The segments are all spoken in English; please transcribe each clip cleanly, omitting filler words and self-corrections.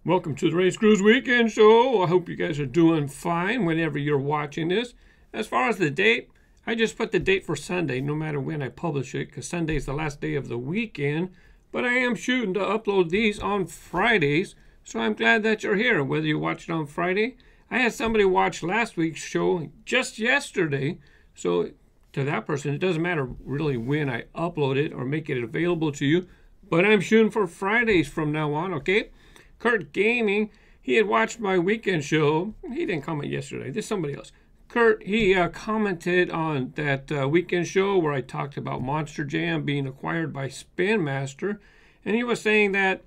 Welcome to the RaceGrooves Weekend Show. I hope you guys are doing fine whenever you're watching this. As far as the date, I just put the date for Sunday, no matter when I publish it, because Sunday is the last day of the weekend. But I am shooting to upload these on Fridays, so I'm glad that you're here, whether you watch it on Friday. I had somebody watch last week's show just yesterday, so to that person, it doesn't matter really when I upload it or make it available to you, but I'm shooting for Fridays from now on, okay? Kurt Gaming, he had watched my weekend show. He didn't comment yesterday. This is somebody else. Kurt, he commented on that weekend show where I talked about Monster Jam being acquired by Spin Master, and he was saying that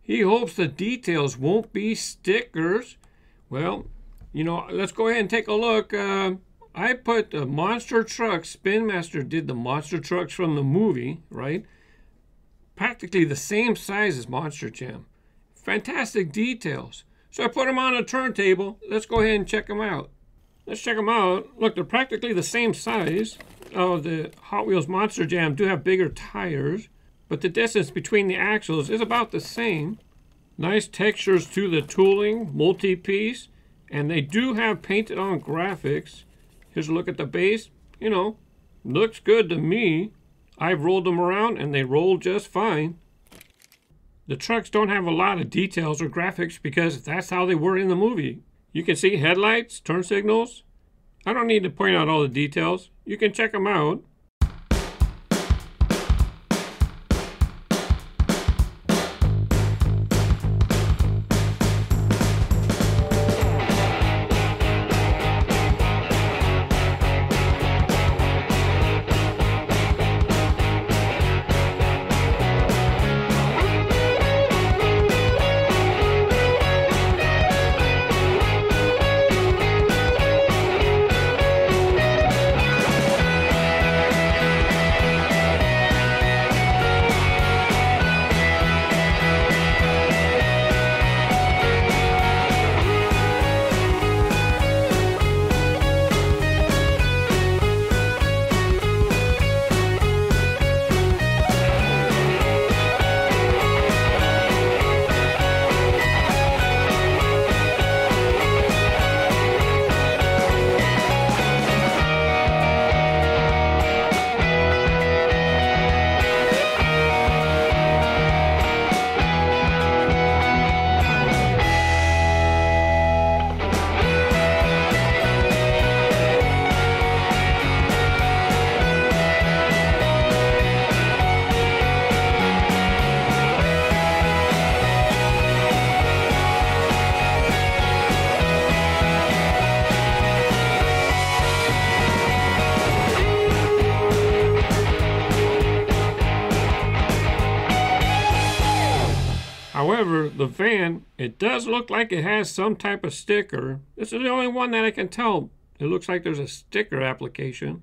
he hopes the details won't be stickers. Well, you know, let's go ahead and take a look. I put the monster trucks. Spin Master did the monster trucks from the movie, right? Practically the same size as Monster Jam. Fantastic details. So I put them on a turntable. Let's go ahead and check them out. Let's check them out. Look, they're practically the same size. Oh, the Hot Wheels Monster Jam do have bigger tires, but the distance between the axles is about the same. Nice textures to the tooling, multi-piece, and they do have painted on graphics. Here's a look at the base. You know, looks good to me. I've rolled them around and they roll just fine. The trucks don't have a lot of details or graphics because that's how they were in the movie. You can see headlights, turn signals. I don't need to point out all the details. You can check them out. However, the van, it does look like it has some type of sticker. This is the only one that I can tell. It looks like there's a sticker application.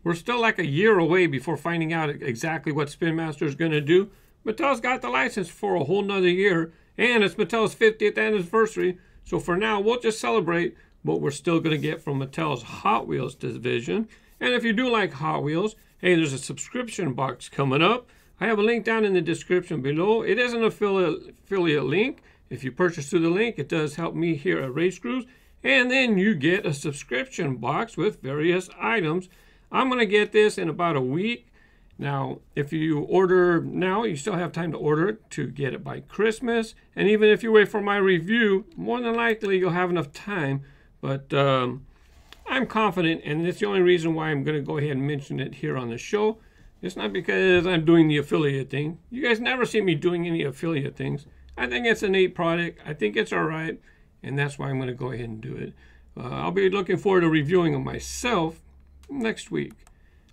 We're still like a year away before finding out exactly what Spin Master is going to do. Mattel's got the license for a whole nother year, and it's Mattel's 50th anniversary. So for now, we'll just celebrate what we're still going to get from Mattel's Hot Wheels division. And if you do like Hot Wheels, hey, there's a subscription box coming up. I have a link down in the description below. It is an affiliate link. If you purchase through the link, it does help me here at RaceGrooves. And then you get a subscription box with various items. I'm going to get this in about a week. Now, if you order now, you still have time to order it to get it by Christmas. And even if you wait for my review, more than likely you'll have enough time. But I'm confident, and it's the only reason why I'm going to go ahead and mention it here on the show. It's not because I'm doing the affiliate thing. You guys never see me doing any affiliate things. I think it's a neat product. I think it's all right. And that's why I'm going to go ahead and do it. I'll be looking forward to reviewing them myself next week.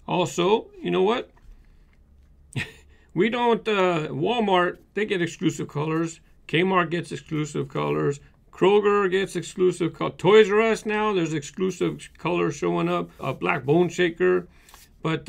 Also, you know what? We don't, Walmart, they get exclusive colors. Kmart gets exclusive colors. Kroger gets exclusive colors. Toys R Us now, there's exclusive colors showing up. A black bone shaker. But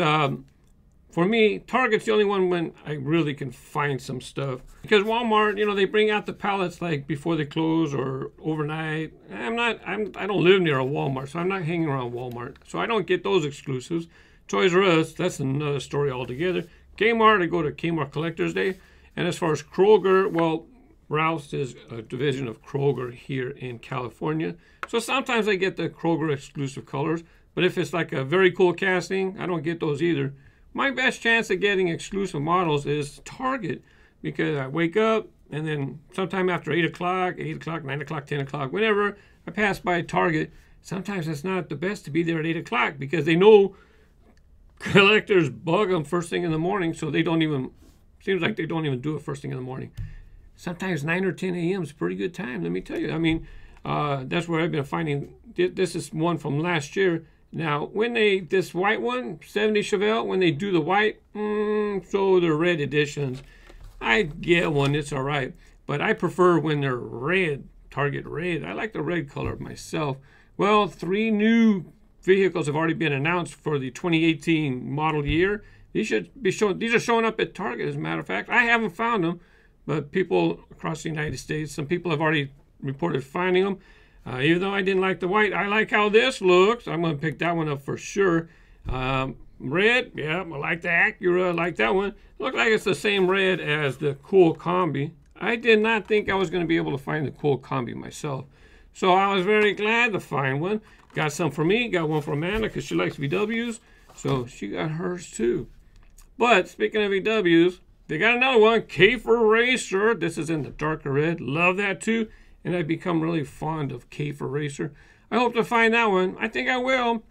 for me, Target's the only one when I really can find some stuff. Because Walmart, you know, they bring out the pallets like before they close or overnight. I don't live near a Walmart, so I'm not hanging around Walmart. So I don't get those exclusives. Toys R Us, that's another story altogether. Kmart, I go to Kmart Collector's Day. And as far as Kroger, well, Ralph's is a division of Kroger here in California. So sometimes I get the Kroger exclusive colors, but if it's like a very cool casting, I don't get those either. My best chance of getting exclusive models is Target, because I wake up and then sometime after 8 o'clock, 9 o'clock, 10 o'clock, whenever I pass by Target, sometimes it's not the best to be there at 8 o'clock because they know collectors bug them first thing in the morning, so they don't even, seems like they don't even do it first thing in the morning. Sometimes 9 or 10 a.m. is a pretty good time, let me tell you. I mean, that's where I've been finding, this is one from last year. Now, when they, this white one, 70 Chevelle, when they do the white, so the red editions, I get one, it's all right. But I prefer when they're red, Target red. I like the red color myself. Well, 3 new vehicles have already been announced for the 2018 model year. These should be shown, these are showing up at Target, as a matter of fact. I haven't found them, but people across the United States, some people have already reported finding them. Even though I didn't like the white, I like how this looks. I'm going to pick that one up for sure. Red, yeah, I like the Acura. I like that one. Looks like it's the same red as the Cool Combi. I did not think I was going to be able to find the Cool Combi myself. So I was very glad to find one. Got some for me. Got one for Amanda because she likes VWs. So she got hers too. But speaking of VWs, they got another one, Keifer Racer. This is in the darker red. Love that too. And I've become really fond of Keifer Racer. I hope to find that one. I think I will.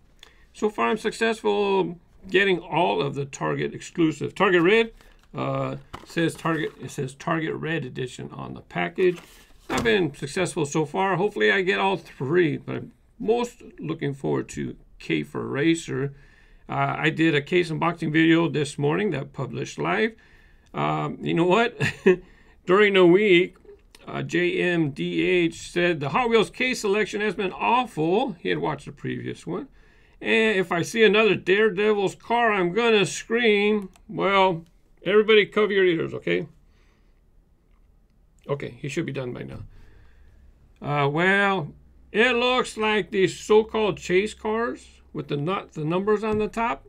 So far I'm successful getting all of the Target exclusive. Target Red says Target Red Edition on the package. I've been successful so far. Hopefully I get all 3, but I'm most looking forward to Keifer Racer. I did a case unboxing video this morning that published live. You know what? During the week, JMDH said the Hot Wheels case selection has been awful. He had watched the previous one. And if I see another Daredevil's car, I'm going to scream. Well, everybody cover your ears, okay? Okay, he should be done by now. Well, it looks like these so-called chase cars with the numbers on the top.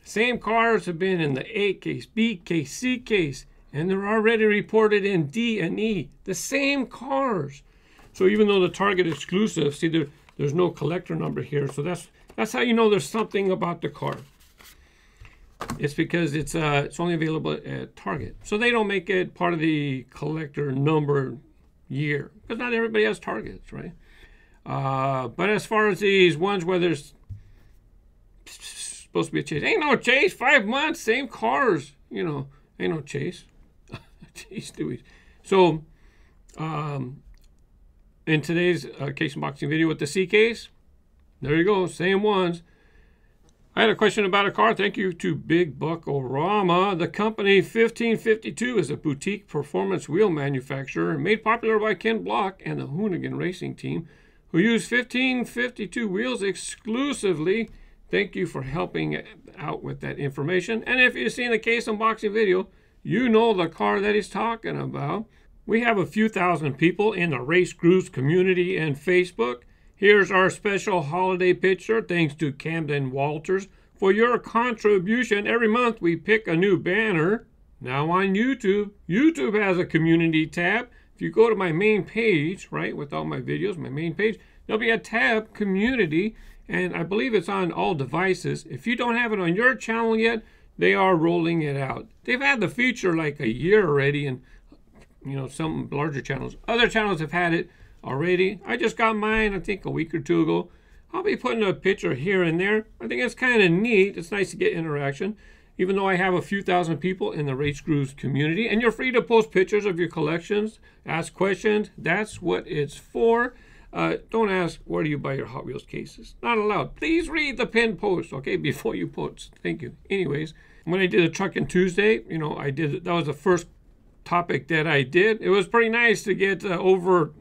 Same cars have been in the A case, B case, C case. And they're already reported in D and E. The same cars. So even though the Target exclusive, see there's no collector number here. So that's how you know there's something about the car. It's because it's only available at Target. So they don't make it part of the collector number year. Because not everybody has Targets, right? But as far as these ones where there's supposed to be a chase. Ain't no chase. 5 months, same cars. You know, ain't no chase. Jeez Louise. So, in today's case unboxing video with the C case, there you go, same ones. I had a question about a car. Thank you to Big Buckorama. The company 1552 is a boutique performance wheel manufacturer made popular by Ken Block and the Hoonigan Racing Team, who use 1552 wheels exclusively. Thank you for helping out with that information. And if you've seen the case unboxing video, you know the car that he's talking about. We have a few thousand people in the RaceGrooves community and Facebook. Here's our special holiday picture. Thanks to Camden Walters for your contribution. Every month we pick a new banner. Now on YouTube, YouTube has a community tab. If you go to my main page, right, with all my videos, my main page, there'll be a tab, community, and I believe it's on all devices. If you don't have it on your channel yet, they are rolling it out. They've had the feature like a year already, and you know, some larger channels. Other channels have had it already. I just got mine, I think, a week or 2 ago. I'll be putting a picture here and there. I think it's kind of neat. It's nice to get interaction, even though I have a few thousand people in the RaceGrooves community. And you're free to post pictures of your collections, ask questions. That's what it's for. Don't ask, where do you buy your Hot Wheels cases? Not allowed. Please read the pinned post, okay, before you post. Thank you. Anyways, when I did a Truckin' Tuesday, you know, that was the first topic that I did. It was pretty nice to get over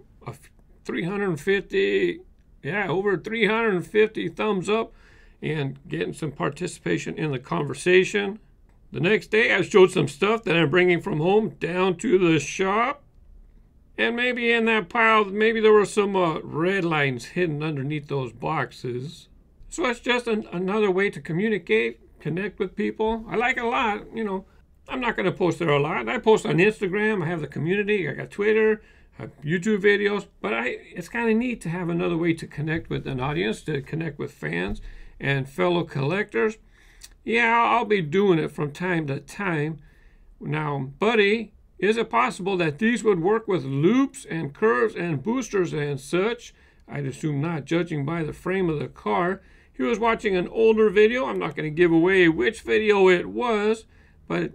350, over 350 thumbs up and getting some participation in the conversation. The next day, I showed some stuff that I'm bringing from home down to the shop. And maybe in that pile, maybe there were some red lines hidden underneath those boxes. So it's just another way to communicate, connect with people. I like it a lot, you know. I'm not going to post there a lot. I post on Instagram. I have the community. I got Twitter, I have YouTube videos. But it's kind of neat to have another way to connect with an audience, to connect with fans and fellow collectors. Yeah, I'll be doing it from time to time. Now, buddy, is it possible that these would work with loops and curves and boosters and such? I'd assume not, judging by the frame of the car. He was watching an older video. I'm not going to give away which video it was, but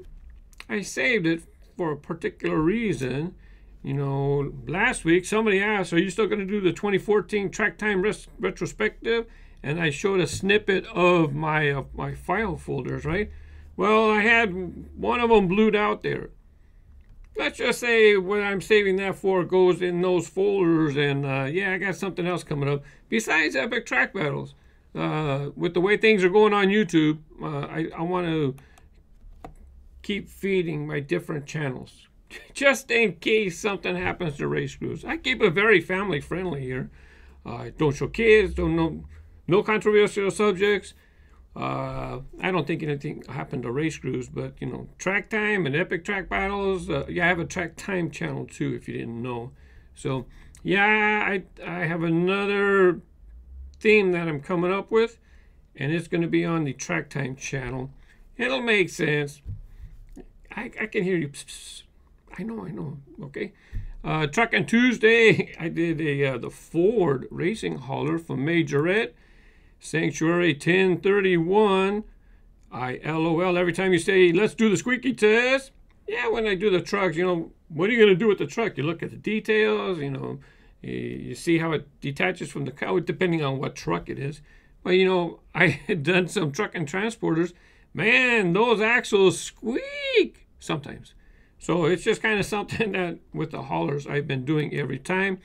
I saved it for a particular reason. You know, last week somebody asked, are you still going to do the 2014 track time retrospective? And I showed a snippet of my file folders, right? Well, I had one of them blued out there. Let's just say what I'm saving that for goes in those folders, and yeah, I got something else coming up besides epic track battles. With the way things are going on YouTube, I want to keep feeding my different channels just in case something happens to RaceGrooves. I keep it very family friendly here. I don't show kids, no controversial subjects. I don't think anything happened to RaceGrooves, but you know, track time and epic track battles. Yeah, I have a track time channel too, if you didn't know. So yeah, I have another theme that I'm coming up with, and it's going to be on the track time channel. It'll make sense. I can hear you. I know. Okay. Trucking Tuesday, I did the Ford racing hauler from Meijer. Sanctuary 1031. LOL every time you say, let's do the squeaky test. Yeah, when I do the trucks, you know, what are you going to do with the truck? You look at the details, you know, you see how it detaches from the car, depending on what truck it is. But, you know, I had done some truck and transporters. Man, those axles squeak sometimes. So it's just kind of something that with the haulers I've been doing every time.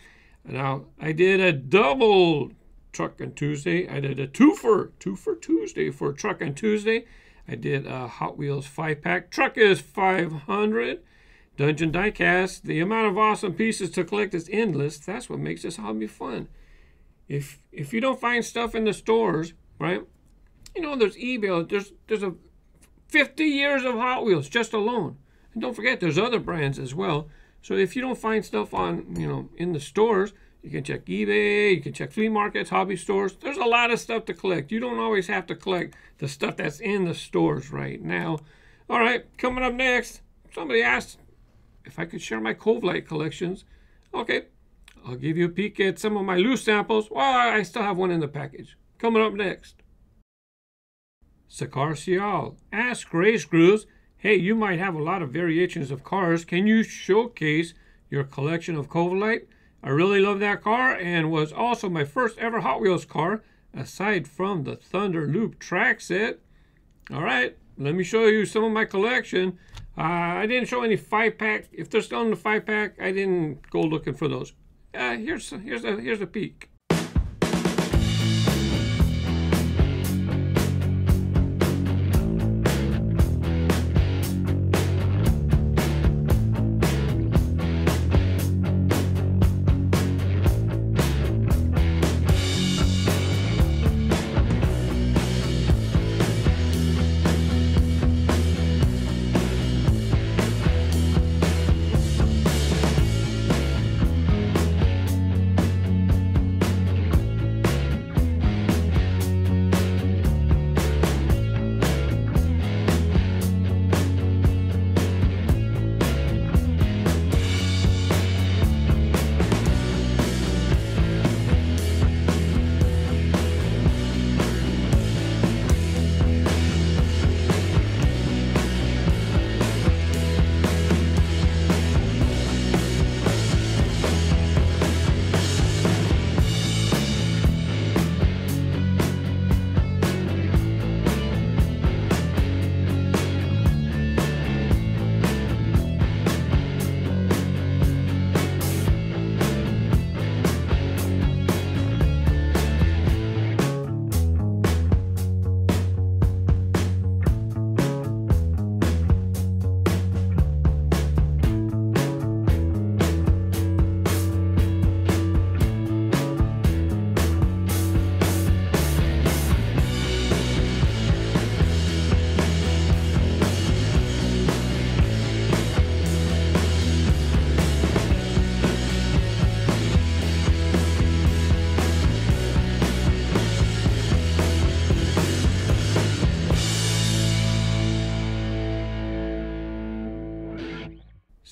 Now, I did a double Trucking Tuesday. I did a twofer Tuesday for Trucking Tuesday. I did a Hot Wheels 5-pack. Truck is 500. Dungeon Diecast. The amount of awesome pieces to collect is endless. That's what makes this hobby fun. If you don't find stuff in the stores, right? You know, there's eBay. There's a 50 years of Hot Wheels just alone. And don't forget, there's other brands as well. So if you don't find stuff on, you know, in the stores, you can check eBay, you can check flea markets, hobby stores. There's a lot of stuff to collect. You don't always have to collect the stuff that's in the stores right now. All right, coming up next, somebody asked if I could share my Covelight collections. Okay, I'll give you a peek at some of my loose samples. Well, I still have one in the package. Coming up next. Sakar Sial, ask RaceGrooves, hey, you might have a lot of variations of cars. Can you showcase your collection of Covelight? I really love that car, and was also my first ever Hot Wheels car, aside from the Thunder Loop track set. All right, let me show you some of my collection. I didn't show any 5-pack. If they're still in the 5-pack, I didn't go looking for those. Here's a peek.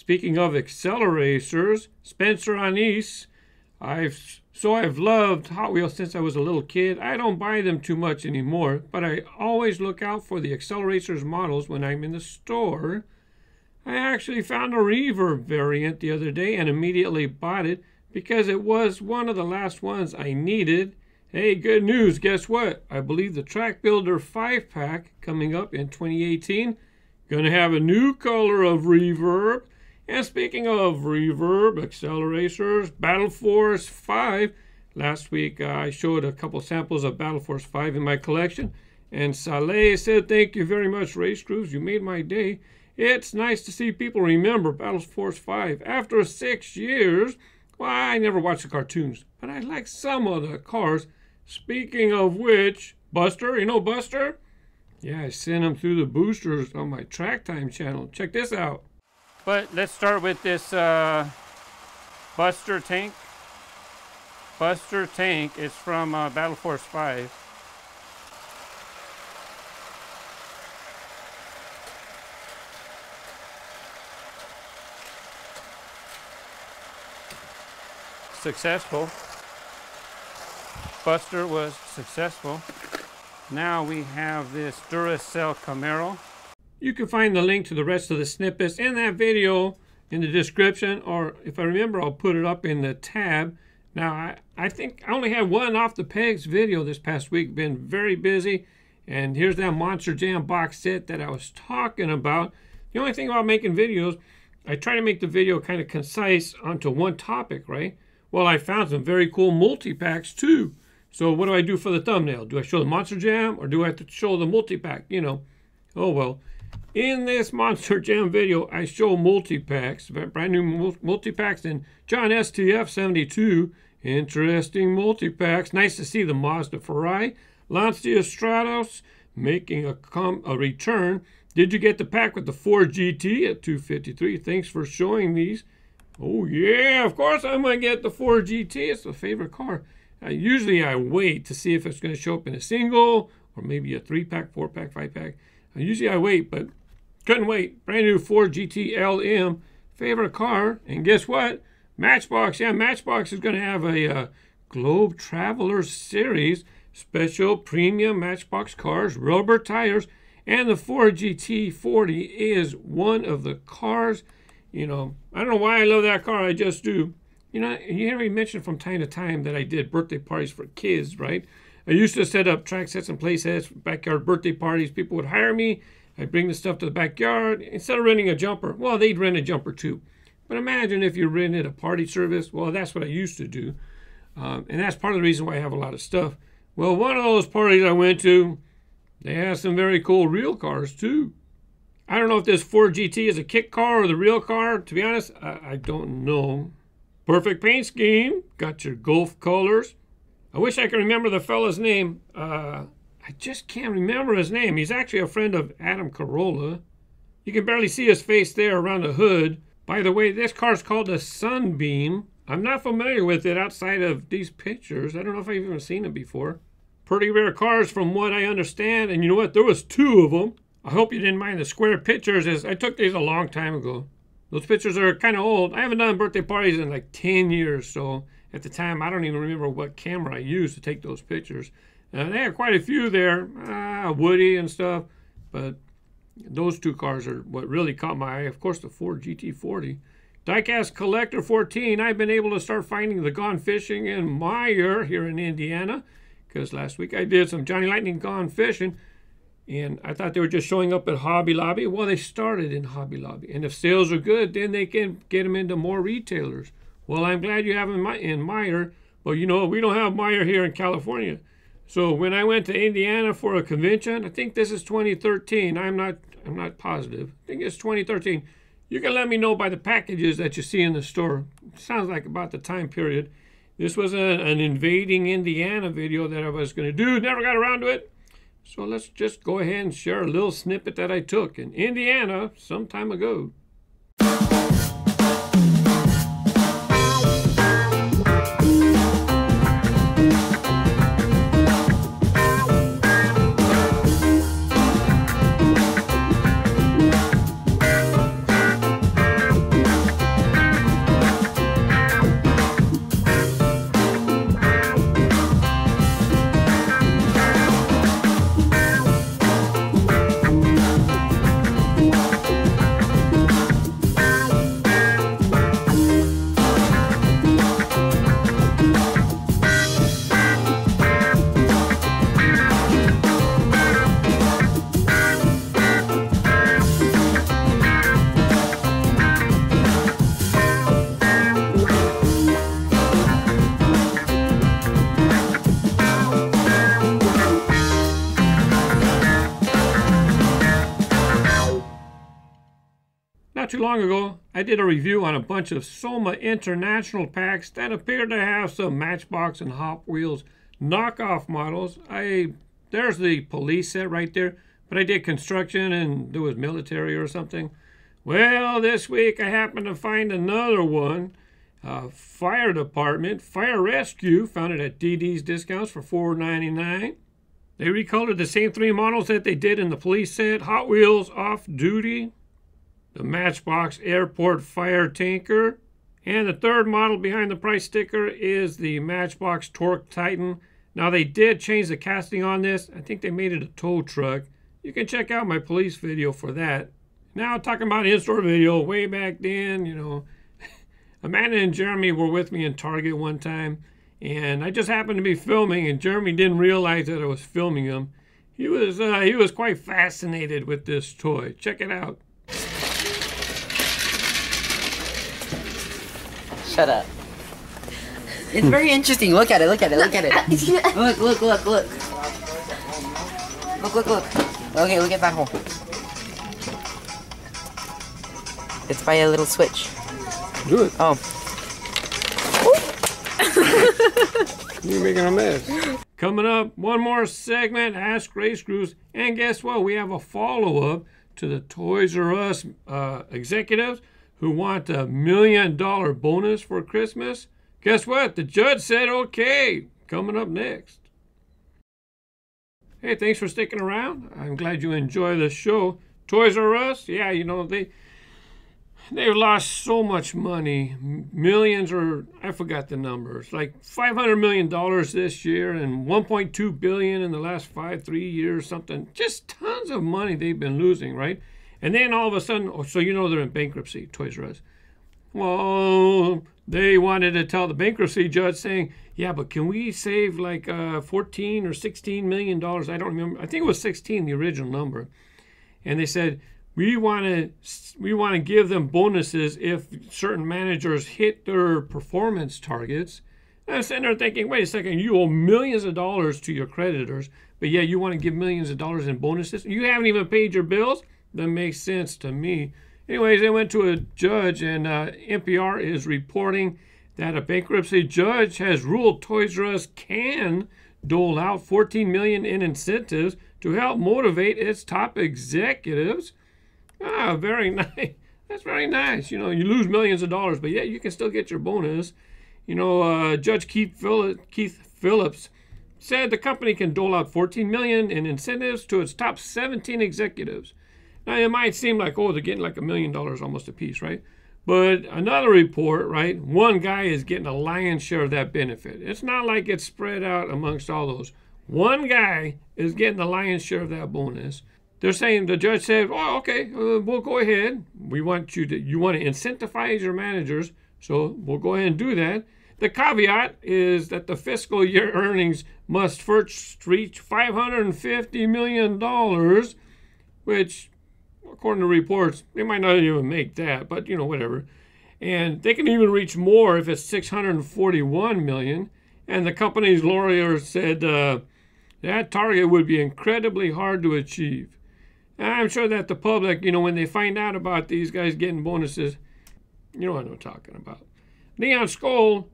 Speaking of accelerators, Spencer Anise, I've loved Hot Wheels since I was a little kid. I don't buy them too much anymore, but I always look out for the accelerators models when I'm in the store. I actually found a Reverb variant the other day and immediately bought it because it was one of the last ones I needed. Hey, good news, guess what? I believe the Track Builder 5-pack coming up in 2018 gonna have a new color of Reverb. And speaking of Reverb, accelerators, Battle Force 5. Last week I showed a couple samples of Battle Force 5 in my collection. And Saleh said, thank you very much, RaceGrooves. You made my day. It's nice to see people remember Battle Force 5. After 6 years, well, I never watched the cartoons, but I like some of the cars. Speaking of which, Buster, you know Buster? Yeah, I sent him through the boosters on my Track Time channel. Check this out. But let's start with this Buster tank. Buster tank is from Battle Force 5. Successful. Buster was successful. Now we have this Duracell Camaro. You can find the link to the rest of the snippets in that video in the description, or if I remember, I'll put it up in the tab. Now, I think I only had one off the pegs video this past week. Been very busy. And here's that Monster Jam box set that I was talking about. The only thing about making videos, I try to make the video kind of concise onto one topic, right? Well, I found some very cool multi-packs too. So what do I do for the thumbnail? Do I show the Monster Jam or do I have to show the multi-pack? You know, oh well. In this Monster Jam video, I show multi-packs, brand new multi-packs in John STF 72. Interesting multi-packs. Nice to see the Mazda Ferrari. Lancia Stratos making a return. Did you get the pack with the Ford GT at $253? Thanks for showing these. Oh yeah, of course I'm going to get the Ford GT. It's a favorite car. Usually I wait to see if it's going to show up in a single or maybe a 3-pack, 4-pack, 5-pack. Usually I wait, but couldn't wait. Brand new Ford GT LM, favorite car. And guess what? Matchbox. Yeah, Matchbox is going to have a Globe Traveler Series special premium Matchbox cars, rubber tires, and the Ford GT40 is one of the cars. You know, I don't know why I love that car. I just do. You know, you hear me mention from time to time that I did birthday parties for kids, right? I used to set up track sets and play sets, backyard birthday parties. People would hire me. I'd bring the stuff to the backyard. Instead of renting a jumper, well, they'd rent a jumper too. But imagine if you rented a party service. Well, that's what I used to do. And that's part of the reason why I have a lot of stuff. Well, one of those parties I went to, they had some very cool real cars too. I don't know if this Ford GT is a kit car or the real car. To be honest, I don't know. Perfect paint scheme. Got your Gulf colors. I wish I could remember the fella's name. I just can't remember his name. He's actually a friend of Adam Carolla. You can barely see his face there around the hood. By the way, this car's called a Sunbeam. I'm not familiar with it outside of these pictures. I don't know if I've even seen it before. Pretty rare cars from what I understand. And you know what? There was 2 of them. I hope you didn't mind the square pictures. As I took these a long time ago. Those pictures are kind of old. I haven't done birthday parties in like 10 years. So at the time, I don't even remember what camera I used to take those pictures. They had quite a few there. Woody and stuff. But those 2 cars are what really caught my eye. Of course, the Ford GT40. Diecast Collector 14. I've been able to start finding the Gone Fishing in Meijer here in Indiana. Because last week I did some Johnny Lightning Gone Fishing. And I thought they were just showing up at Hobby Lobby. Well, they started in Hobby Lobby. And if sales are good, then they can get them into more retailers. Well, I'm glad you have them in Meijer. But, you know, we don't have Meijer here in California. So when I went to Indiana for a convention, I think this is 2013. I'm not positive. I think it's 2013. You can let me know by the packages that you see in the store. Sounds like about the time period. This was an Invading Indiana video that I was going to do. Never got around to it. So let's just go ahead and share a little snippet that I took in Indiana some time ago. Not too long ago, I did a review on a bunch of Soma International packs that appeared to have some Matchbox and Hot Wheels knockoff models. There's the police set right there, but I did construction and there was military or something. Well, this week I happened to find another one. Fire department, fire rescue, found it at DD's discounts for $4.99. They recolored the same 3 models that they did in the police set. Hot Wheels Off Duty, the Matchbox Airport Fire Tanker, and the 3rd model behind the price sticker is the Matchbox Torque Titan. Now they did change the casting on this. I think they made it a tow truck. You can check out my police video for that. Now talking about in-store video, way back then, you know, Amanda and Jeremy were with me in Target one time, and I just happened to be filming, and Jeremy didn't realize that I was filming him. He was quite fascinated with this toy. Check it out. Shut up. It's very interesting. Look at it. Look at it. Look at it. Look. Look. Okay, look at that hole. It's by a little switch. Do it. Oh. You're making a mess. Coming up, one more segment, Ask RaceGrooves. And guess what? We have a follow-up to the Toys R Us executives who want $1 million bonus for Christmas. Guess what? The judge said okay. Coming up next. Hey, thanks for sticking around. I'm glad you enjoy the show. Toys R Us, yeah, you know, they've lost so much money. Millions, or I forgot the numbers, like $500 million this year and $1.2 billion in the last 3 years, something. Just tons of money they've been losing, right? And then all of a sudden, so you know they're in bankruptcy, Toys R Us. Well, they wanted to tell the bankruptcy judge saying, yeah, but can we save like $14 or $16 million? I don't remember. I think it was 16, the original number. And they said, we want to give them bonuses if certain managers hit their performance targets. And I'm sitting there thinking, wait a second, you owe millions of dollars to your creditors, but yeah, you want to give millions of dollars in bonuses? You haven't even paid your bills? That makes sense to me. Anyways, they went to a judge, and NPR is reporting that a bankruptcy judge has ruled Toys R Us can dole out $14 million in incentives to help motivate its top executives. Ah, very nice. That's very nice. You know, you lose millions of dollars, but yeah, you can still get your bonus. You know, Judge Keith Phillips said the company can dole out $14 million in incentives to its top 17 executives. Now, it might seem like, oh, they're getting like $1 million almost a piece, right? But another report, right, one guy is getting a lion's share of that benefit. It's not like it's spread out amongst all those. One guy is getting the lion's share of that bonus. They're saying, the judge said, oh, okay, we'll go ahead. You want to incentivize your managers, so we'll go ahead and do that. The caveat is that the fiscal year earnings must first reach $550 million, which, according to reports, they might not even make that, but, you know, whatever. And they can even reach more if it's $641 million. And the company's lawyer said that target would be incredibly hard to achieve. And I'm sure that the public, you know, when they find out about these guys getting bonuses, you know what I'm talking about. Neon Skull,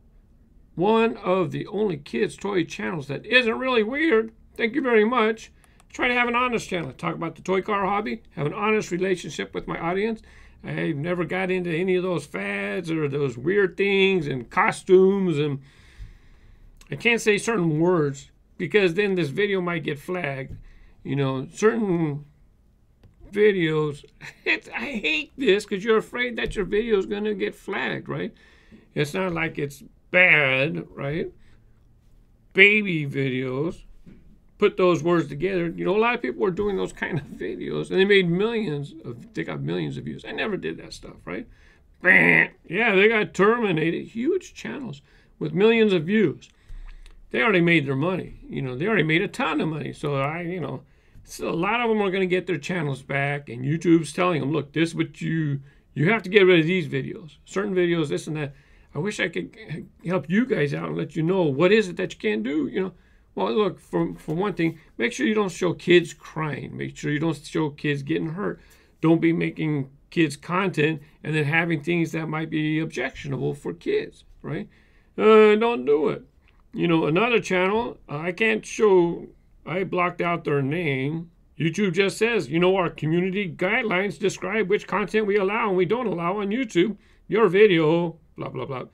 one of the only kids' toy channels that isn't really weird. Thank you very much. Try to have an honest channel. Talk about the toy car hobby. Have an honest relationship with my audience. I never got into any of those fads or those weird things and costumes. And I can't say certain words because then this video might get flagged. You know, certain videos. I hate this because you're afraid that your video is going to get flagged, right? It's not like it's bad, right? Baby videos. Put those words together. You know, a lot of people are doing those kind of videos, and they made they got millions of views. I never did that stuff, right? Yeah, they got terminated. Huge channels with millions of views. They already made their money. You know, they already made a ton of money. So so a lot of them are going to get their channels back, and YouTube's telling them, look, this is what you have to get rid of these videos. Certain videos, this and that. I wish I could help you guys out and let you know what is it that you can't do, you know. Well, look, for one thing, make sure you don't show kids crying. Make sure you don't show kids getting hurt. Don't be making kids' content and then having things that might be objectionable for kids, right? Don't do it. You know, another channel, I can't show, I blocked out their name. YouTube just says, you know, our community guidelines describe which content we allow and we don't allow on YouTube. Your video, blah, blah, blah,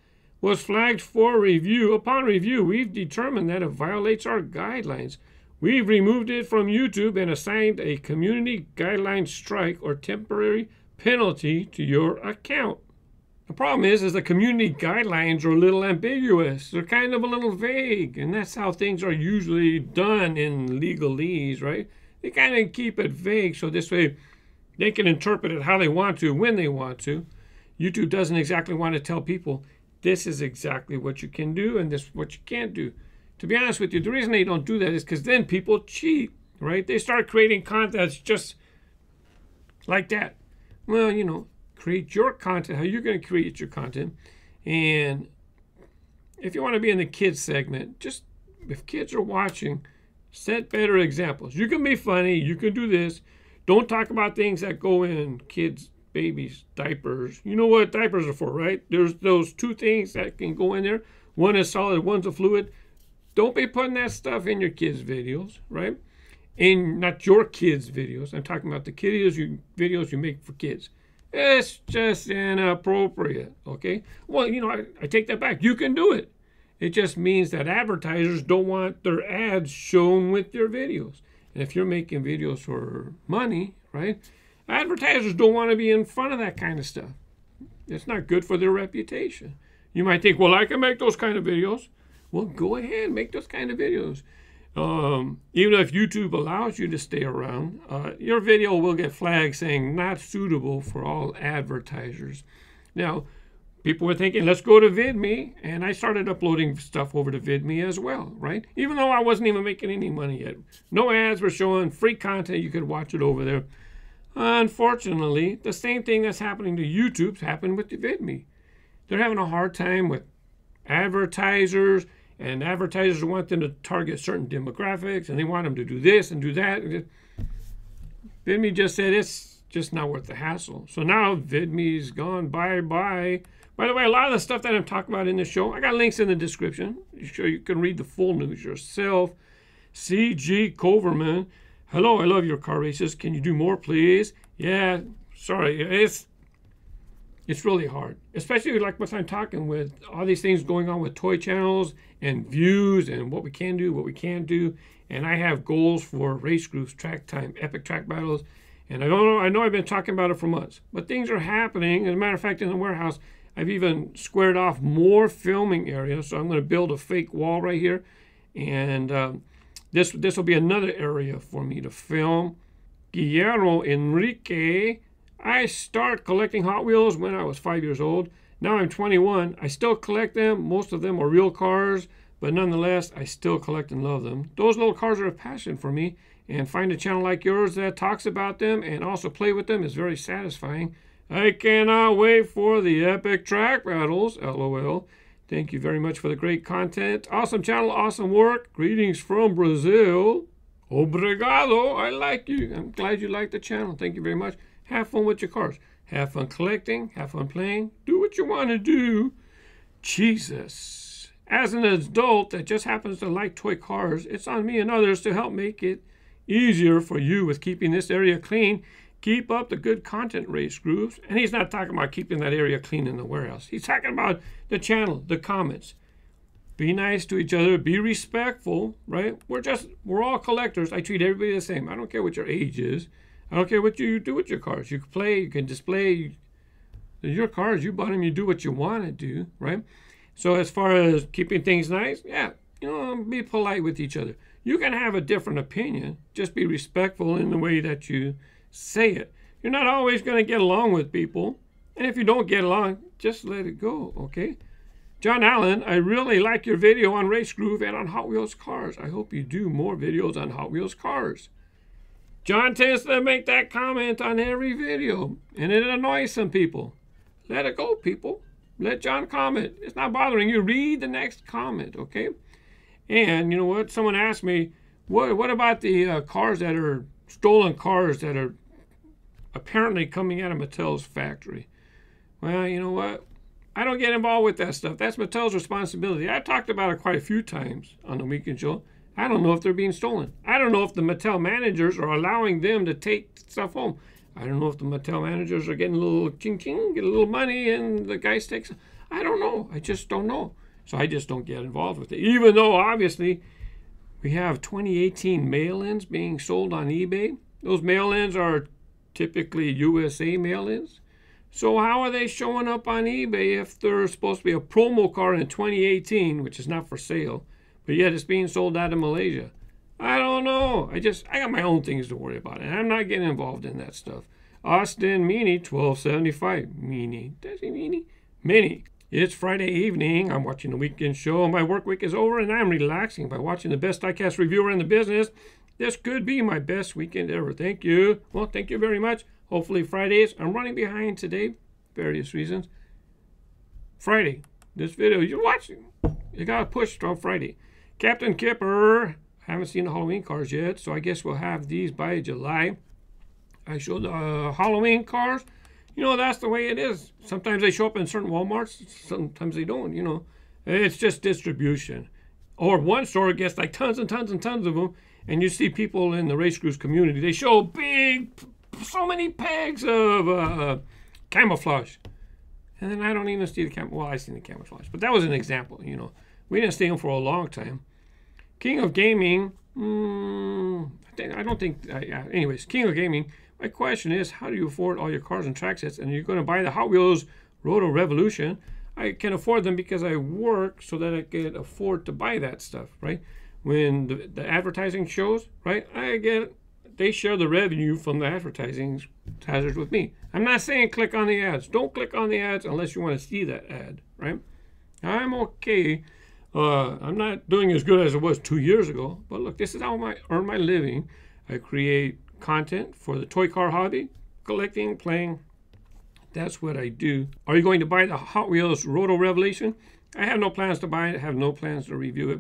was flagged for review. Upon review, we've determined that it violates our guidelines. We've removed it from YouTube and assigned a community guideline strike or temporary penalty to your account. The problem is the community guidelines are a little ambiguous. They're kind of a little vague, and that's how things are usually done in legalese, right? They kind of keep it vague so this way they can interpret it how they want to, when they want to. YouTube doesn't exactly want to tell people this is exactly what you can do and this is what you can't do. To be honest with you, the reason they don't do that is because then people cheat, right? They start creating content that's just like that. Well, you know, create your content, how you're going to create your content. And if you want to be in the kids segment, just if kids are watching, set better examples. You can be funny, you can do this. Don't talk about things that go in kids, babies, diapers. You know what diapers are for, right? There's those two things that can go in there. One is solid, one's a fluid. Don't be putting that stuff in your kids' videos, right? And not your kids' videos. I'm talking about the videos you make for kids. It's just inappropriate, okay? Well, you know, I take that back. You can do it. It just means that advertisers don't want their ads shown with your videos. And if you're making videos for money, right, advertisers don't want to be in front of that kind of stuff. It's not good for their reputation. You might think, well, I can make those kind of videos. Well, go ahead, make those kind of videos. Even if YouTube allows you to stay around, your video will get flagged saying not suitable for all advertisers. Now, people were thinking, let's go to Vidme, and I started uploading stuff over to Vidme as well, right? Even though I wasn't even making any money yet. No ads were showing, free content, you could watch it over there. Unfortunately, the same thing that's happening to YouTube's happened with the Vidme. They're having a hard time with advertisers, and advertisers want them to target certain demographics, and they want them to do this and do that. Vidme just said it's just not worth the hassle. So now Vidme's gone bye-bye. By the way, a lot of the stuff that I'm talking about in this show, I got links in the description. You can read the full news yourself. C.G. Coverman. Hello, I love your car races. Can you do more, please? Yeah, sorry. It's really hard, especially like what I'm talking with all these things going on with toy channels and views and what we can do, what we can't do. And I have goals for RaceGrooves, track time, epic track battles. And I know I've been talking about it for months, but things are happening. As a matter of fact, in the warehouse, I've even squared off more filming areas. So I'm going to build a fake wall right here. And this will be another area for me to film. Guillermo Enrique. I started collecting Hot Wheels when I was 5 years old. Now I'm 21. I still collect them. Most of them are real cars, but nonetheless, I still collect and love them. Those little cars are a passion for me, and find a channel like yours that talks about them and also play with them is very satisfying. I cannot wait for the epic track battles, LOL. Thank you very much for the great content. Awesome channel, awesome work. Greetings from Brazil. Obrigado. I like you. I'm glad you like the channel. Thank you very much. Have fun with your cars. Have fun collecting. Have fun playing. Do what you want to do. Jesus. As an adult that just happens to like toy cars, it's on me and others to help make it easier for you with keeping this area clean. Keep up the good content, RaceGrooves. And he's not talking about keeping that area clean in the warehouse. He's talking about the channel, the comments. Be nice to each other. Be respectful, right? We're all collectors. I treat everybody the same. I don't care what your age is. I don't care what you do with your cars. You can play, you can display. They're your cars. You bought them. You do what you want to do, right? So as far as keeping things nice, yeah, you know, be polite with each other. You can have a different opinion. Just be respectful in the way that you say it. You're not always going to get along with people. And if you don't get along, just let it go, okay? John Allen, I really like your video on RaceGroove and on Hot Wheels cars. I hope you do more videos on Hot Wheels cars. John tends to make that comment on every video, and it annoys some people. Let it go, people. Let John comment. It's not bothering you. Read the next comment, okay? And you know what? Someone asked me, what about the cars that are stolen cars that are apparently coming out of Mattel's factory. Well, you know what? I don't get involved with that stuff. That's Mattel's responsibility. I've talked about it quite a few times on the weekend show. I don't know if they're being stolen. I don't know if the Mattel managers are allowing them to take stuff home. I don't know if the Mattel managers are getting a little ching-ching, get a little money, and the guys take some. I don't know. I just don't know. So I just don't get involved with it. Even though, obviously, we have 2018 mail-ins being sold on eBay. Those mail-ins are typically USA mail-ins. So how are they showing up on eBay if they're supposed to be a promo car in 2018, which is not for sale, but yet it's being sold out of Malaysia? I don't know. I got my own things to worry about, and I'm not getting involved in that stuff. Austin Mini 1275. Mini. Does he Mini? Mini. It's Friday evening. I'm watching the weekend show. My work week is over, and I'm relaxing by watching the best diecast reviewer in the business. This could be my best weekend ever. Thank you. Well, thank you very much. Hopefully Fridays. I'm running behind today. Various reasons. Friday. This video you're watching. It got pushed on Friday. Captain Kipper. I haven't seen the Halloween cars yet, so I guess we'll have these by July. I showed the Halloween cars. You know, that's the way it is. Sometimes they show up in certain Walmarts. Sometimes they don't, you know. It's just distribution. Or one store gets like tons and tons and tons of them, and you see people in the RaceGrooves community. They show so many pegs of camouflage. And then I don't even see the camouflage. Well, I seen the camouflage. But that was an example, you know. We didn't see them for a long time. King of Gaming. Anyways, King of Gaming. My question is, how do you afford all your cars and track sets? And you're going to buy the Hot Wheels Roto Revolution. I can afford them because I work so that I can afford to buy that stuff, right? When the advertising shows, right, they share the revenue from the advertising with me. I'm not saying click on the ads. Don't click on the ads unless you want to see that ad, right? I'm okay. I'm not doing as good as it was 2 years ago. But look, this is how I earn my living. I create content for the toy car hobby, collecting, playing. That's what I do. Are you going to buy the Hot Wheels Roto Revolution? I have no plans to buy it. I have no plans to review it.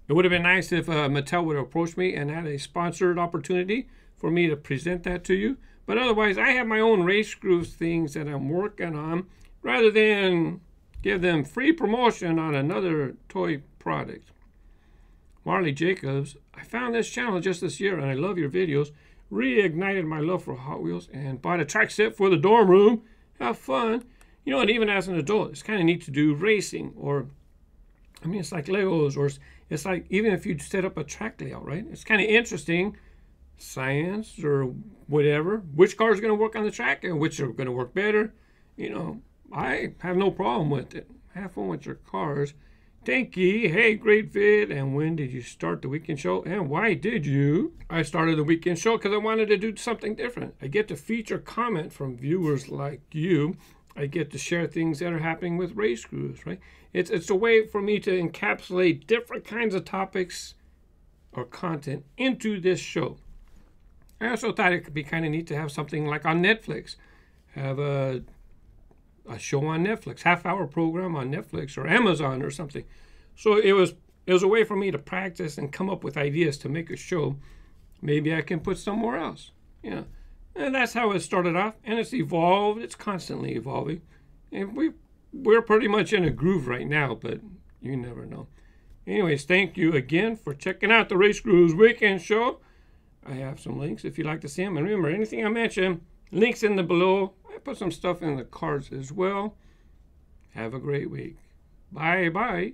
It would have been nice if Mattel would have approached me and had a sponsored opportunity for me to present that to you. But otherwise, I have my own RaceGrooves things that I'm working on rather than give them free promotion on another toy product. Marley Jacobs, I found this channel just this year and I love your videos. Reignited my love for Hot Wheels and bought a track set for the dorm room. Have fun. You know, and even as an adult, it's kind of neat to do racing or, I mean, it's like Legos or it's like even if you set up a track layout, right? It's kind of interesting. Science or whatever. Which car is going to work on the track and which are going to work better. You know, I have no problem with it. Have fun with your cars. Thank you. Hey, great vid. And when did you start the weekend show? And why did you? I started the weekend show because I wanted to do something different. I get to feature comment from viewers like you. I get to share things that are happening with RaceGrooves, right? It's a way for me to encapsulate different kinds of topics or content into this show. I also thought it could be kind of neat to have something like on Netflix. Have a show on Netflix, half-hour program on Netflix or Amazon or something. So it was a way for me to practice and come up with ideas to make a show. Maybe I can put somewhere else. Yeah. And that's how it started off. And it's evolved. It's constantly evolving. And we're pretty much in a groove right now, but you never know. Anyways, thank you again for checking out the RaceGrooves Weekend Show. I have some links if you'd like to see them. And remember, anything I mention, links in the below. I put some stuff in the cards as well. Have a great week. Bye-bye.